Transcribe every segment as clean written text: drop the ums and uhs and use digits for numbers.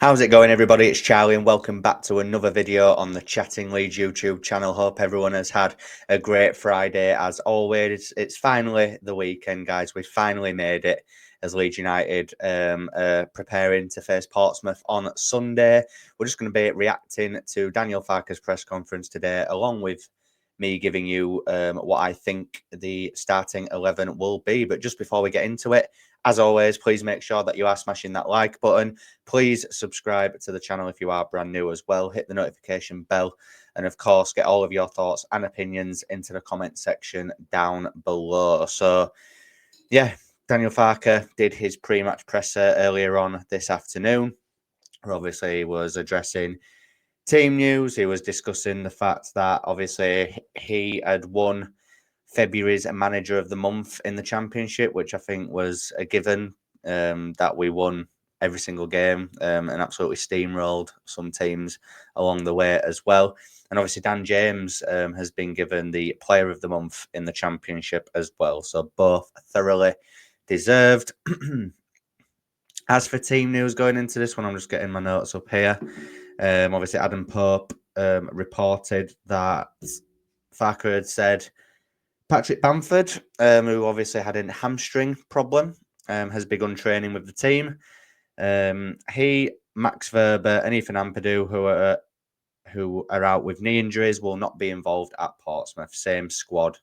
How's it going, everybody? It's Charlie and welcome back to another video on the Chatting Leeds YouTube channel. Hope everyone has had a great Friday. As always, it's finally the weekend, guys. We've finally made it as Leeds United preparing to face Portsmouth on Sunday. We're just going to be reacting to Daniel Farke's press conference today, along with me giving you what I think the starting 11 will be. But just before we get into it, as always, please make sure that you are smashing that like button. Please subscribe to the channel if you are brand new as well. Hit the notification bell. And of course, get all of your thoughts and opinions into the comment section down below. So, yeah, Daniel Farke did his pre-match presser earlier on this afternoon. Obviously, he was addressing team news. He was discussing the fact that obviously he had won February's Manager of the Month in the Championship, which I think was a given, that we won every single game and absolutely steamrolled some teams along the way as well. And obviously Dan James has been given the Player of the Month in the Championship as well. So both thoroughly deserved. As for team news going into this one, I'm just getting my notes up here. Obviously Adam Pope reported that Farke had said Patrick Bamford, who obviously had a hamstring problem, has begun training with the team. He, Max Verber, and Ethan Ampadu, who are out with knee injuries, will not be involved at Portsmouth. Same squad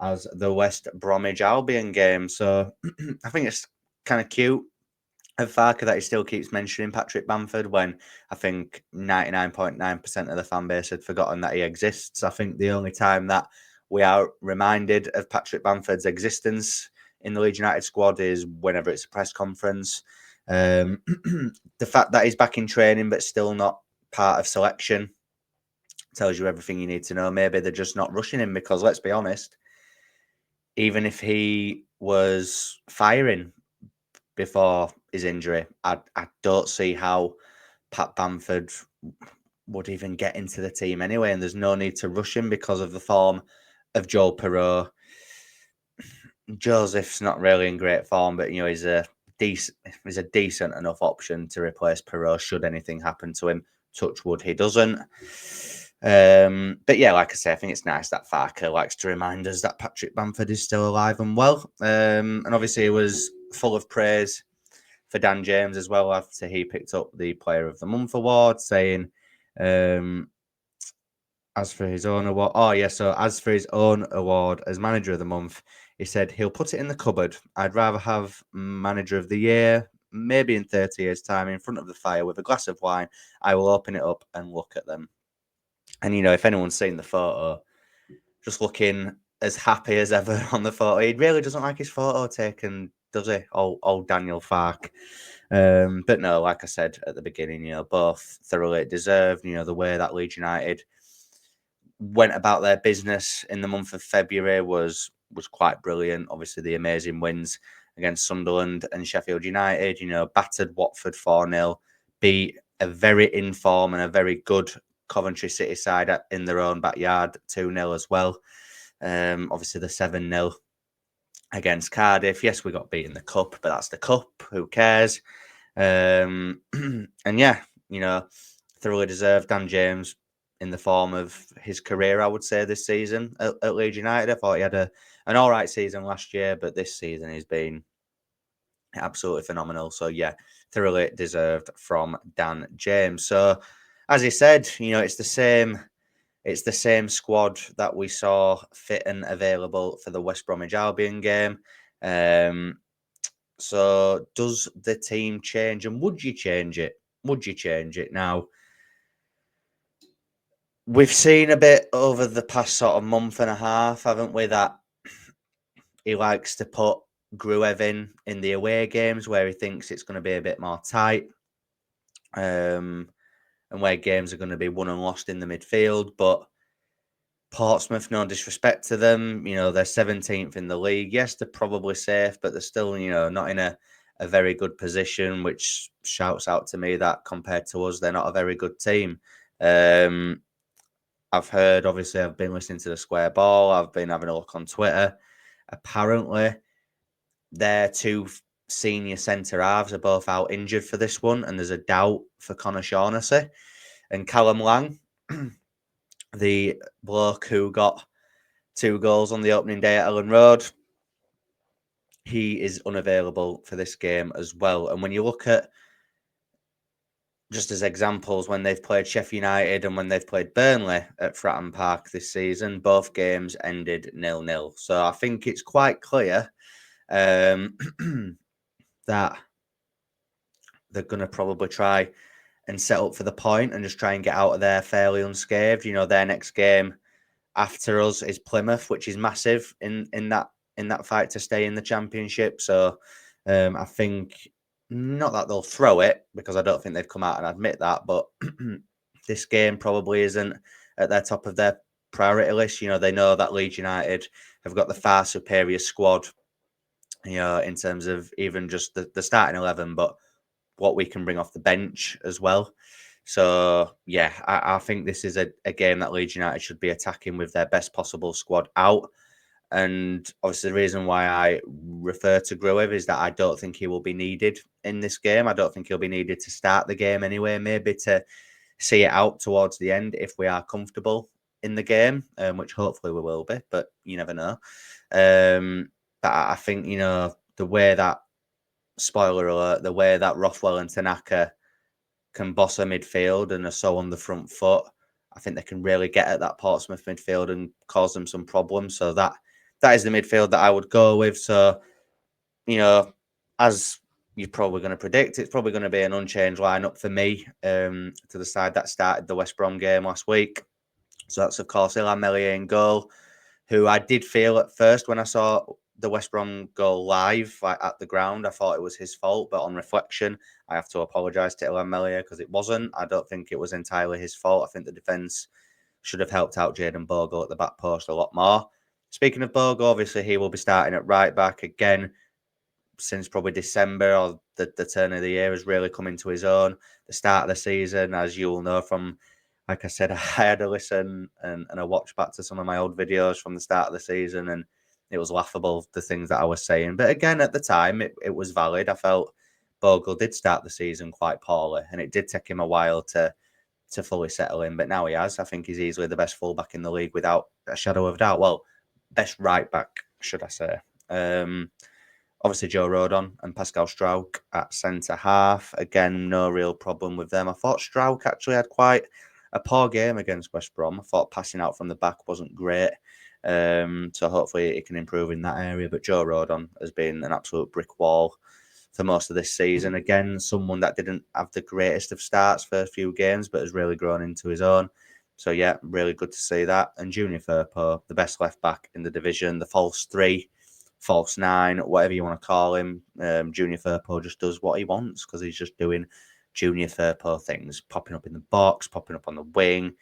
as the West Bromwich Albion game. So I think it's kind of cute of Farke that he still keeps mentioning Patrick Bamford when I think 99.9% of the fan base had forgotten that he exists. I think the only time that we are reminded of Patrick Bamford's existence in the Leeds United squad is whenever it's a press conference. The fact that he's back in training but still not part of selection tells you everything you need to know. Maybe they're just not rushing him because, let's be honest, even if he was firing before his injury, I don't see how Pat Bamford would even get into the team anyway, and there's no need to rush him because of the form of Joel Perreault. Joseph's not really in great form, but he's a decent enough option to replace Perreault should anything happen to him. Touch wood, he doesn't. But yeah, like I say, I think it's nice that Farke likes to remind us that Patrick Bamford is still alive and well. And obviously, he was full of praise for Dan James as well after he picked up the Player of the Month award, saying, as for his own award, as for his own award as Manager of the Month, he said he'll put it in the cupboard. I'd rather have Manager of the Year, maybe in 30 years' time, in front of the fire with a glass of wine. I will open it up and look at them. And, if anyone's seen the photo, just looking as happy as ever on the photo. He really doesn't like his photo taken, does he? Old Daniel Farke. But no, like I said at the beginning, both thoroughly deserved. The way that Leeds United went about their business in the month of February was quite brilliant. Obviously, the amazing wins against Sunderland and Sheffield United, battered Watford 4-0, beat a very in form and a very good Coventry City side in their own backyard 2-0 as well. Obviously, the 7-0 against Cardiff. Yes, we got beat in the cup, but that's the cup. Who cares? And yeah, thoroughly deserved. Dan James in the form of his career, I would say, this season at Leeds United. I thought he had an all right season last year, but this season he's been absolutely phenomenal. So yeah, thoroughly deserved from Dan James. So as he said, it's the same squad that we saw fit and available for the West Bromwich Albion game. So does the team change, and would you change it? Would you change it now? We've seen a bit over the past sort of month and a half, haven't we, that he likes to put Gruev in the away games where he thinks it's going to be a bit more tight, and where games are going to be won and lost in the midfield. But Portsmouth, no disrespect to them, they're 17th in the league. Yes, they're probably safe, but they're still, not in a very good position, which shouts out to me that compared to us, they're not a very good team. I've heard, obviously, I've been listening to the Square Ball. I've been having a look on Twitter. Apparently, their two senior centre halves are both out injured for this one, and there's a doubt for Connor Shaughnessy. And Callum Lang, the bloke who got 2 goals on the opening day at Ellen Road, he is unavailable for this game as well. And when you look at, just as examples, when they've played Sheffield United and when they've played Burnley at Fratton Park this season, both games ended 0-0. So I think it's quite clear that they're going to probably try and set up for the point and just try and get out of there fairly unscathed. You know, their next game after us is Plymouth, which is massive in that fight to stay in the Championship. So I think, not that they'll throw it, because I don't think they've come out and admit that, but this game probably isn't at their top of their priority list. You know, they know that Leeds United have got the far superior squad, you know, in terms of even just the starting 11, but what we can bring off the bench as well. So, yeah, I think this is a game that Leeds United should be attacking with their best possible squad out. And obviously, the reason why I refer to Gruev is that I don't think he will be needed in this game. I don't think he'll be needed to start the game anyway, maybe to see it out towards the end if we are comfortable in the game, which hopefully we will be, but you never know. But I think, you know, the way that, spoiler alert, the way that Rothwell and Tanaka can boss a midfield and are so on the front foot, I think they can really get at that Portsmouth midfield and cause them some problems. So that is the midfield that I would go with. So, you know, as you're probably going to predict, it's probably going to be an unchanged lineup for me, to the side that started the West Brom game last week. So that's, of course, Illan Meslier in goal, who I did feel at first when I saw the West Brom goal live, like at the ground, I thought it was his fault. But on reflection, I have to apologise to Illan Meslier because it wasn't. I don't think it was entirely his fault. I think the defence should have helped out Jayden Bogle at the back post a lot more. Speaking of Bogle, obviously he will be starting at right back again since probably December, or the turn of the year, has really come into his own. The start of the season, as you'll know from, like I said, I had a listen and a watch back to some of my old videos from the start of the season, and it was laughable, the things that I was saying. But again, at the time, it was valid. I felt Bogle did start the season quite poorly, and it did take him a while to fully settle in. But now he has. I think he's easily the best fullback in the league without a shadow of doubt. Well, best right back, should I say. Obviously, Joe Rodon and Pascal Struijk at centre half. Again, no real problem with them. I thought Struijk actually had quite a poor game against West Brom. I thought passing out from the back wasn't great. So hopefully it can improve in that area. But Joe Rodon has been an absolute brick wall for most of this season. Again, someone that didn't have the greatest of starts for a few games, but has really grown into his own. So yeah, really good to see that. And Junior Firpo, the best left back in the division, the false 3, false 9, whatever you want to call him. Junior Firpo just does what he wants because he's just doing Junior Firpo things, popping up in the box, popping up on the wing,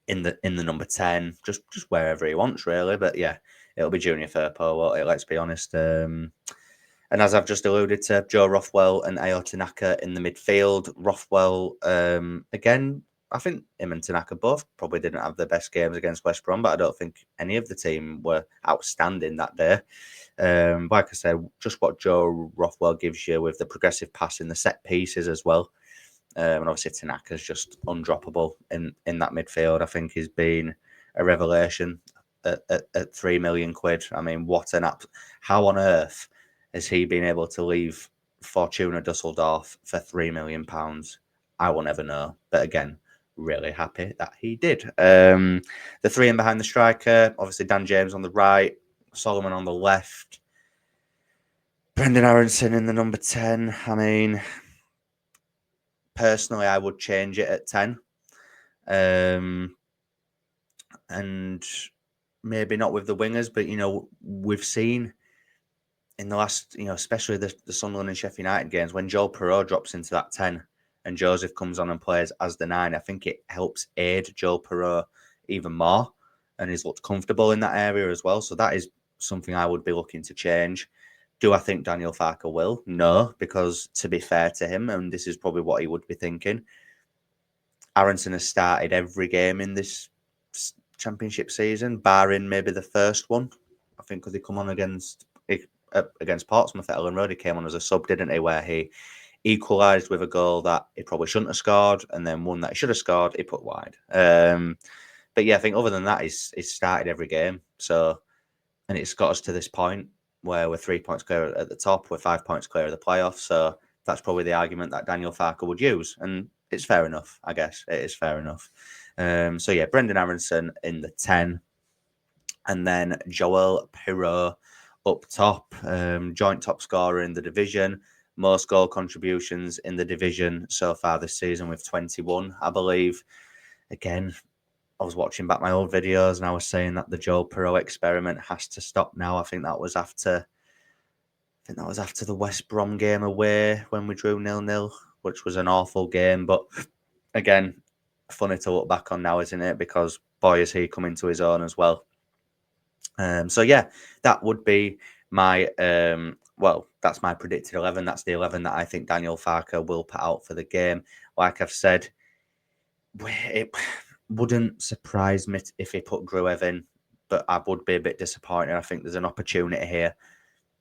in the number 10, just wherever he wants, really. But yeah, it'll be Junior Firpo, won't it? Let's be honest. And as I've just alluded to, Joe Rothwell and Ayo Tanaka in the midfield. Rothwell, again, I think him and Tanaka both probably didn't have the best games against West Brom, but I don't think any of the team were outstanding that day. Like I said, just what Joe Rothwell gives you with the progressive passing, the set pieces as well. And obviously Tanaka's just undroppable in that midfield. I think he's been a revelation at 3 million quid. I mean, what an app! How on earth has he been able to leave Fortuna Dusseldorf for £3 million? I will never know. But again, really happy that he did. The 3 in behind the striker, obviously Dan James on the right, Solomon on the left, Brendan Aaronson in the number 10. I mean, personally, I would change it at 10. And maybe not with the wingers, but, you know, we've seen in the last, you know, especially the Sunderland and Sheffield United games, when Joel Perreault drops into that 10 and Joseph comes on and plays as the 9, I think it helps aid Joel Perreault even more, and he's looked comfortable in that area as well. So that is something I would be looking to change. Do I think Daniel Farke will? No, because to be fair to him, and this is probably what he would be thinking, Aaronson has started every game in this Championship season, barring maybe the first one. I think because he come on against against Portsmouth at Ellen Road. He came on as a sub, didn't he? Where he equalised with a goal that he probably shouldn't have scored, and then one that he should have scored, he put wide. But yeah, I think other than that, he's started every game. So, and it's got us to this point where we're 3 points clear at the top, we're 5 points clear of the playoffs. So that's probably the argument that Daniel Farke would use, and it's fair enough. I guess it is fair enough. So yeah, Brendan Aaronson in the 10, and then Joel Pirot up top, joint top scorer in the division, most goal contributions in the division so far this season with 21, I believe. Again, I was watching back my old videos and I was saying that the Joel Pirot experiment has to stop now. I think that was after the West Brom game away when we drew 0-0, which was an awful game. But again, funny to look back on now, isn't it? Because boy, is he coming to his own as well. So yeah, that would be my that's my predicted 11. That's the 11 that I think Daniel Farke will put out for the game. Like I've said, it wouldn't surprise me if he put Gruev in, but I would be a bit disappointed. I think there's an opportunity here,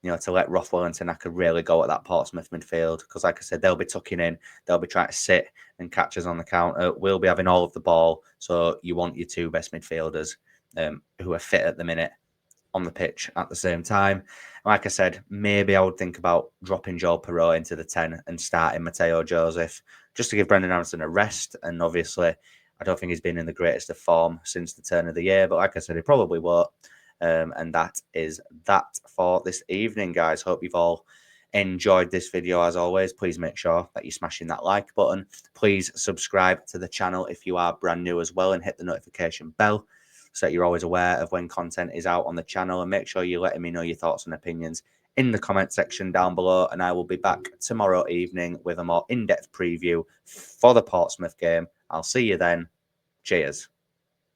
to let Rothwell and Tanaka really go at that Portsmouth midfield. Because like I said, they'll be tucking in, they'll be trying to sit and catch us on the counter. We'll be having all of the ball. So you want your two best midfielders who are fit at the minute on the pitch at the same time. Like I said, maybe I would think about dropping Joel Pirot into the 10 and starting Mateo Joseph just to give Brendan Aaronson a rest. And obviously, I don't think he's been in the greatest of form since the turn of the year. But like I said, he probably won't. And that is that for this evening, guys. Hope you've all enjoyed this video. As always, please make sure that you're smashing that like button. Please subscribe to the channel if you are brand new as well, and hit the notification bell so that you're always aware of when content is out on the channel. And make sure you're letting me know your thoughts and opinions in the comment section down below. And I will be back tomorrow evening with a more in-depth preview for the Portsmouth game. I'll see you then. Cheers.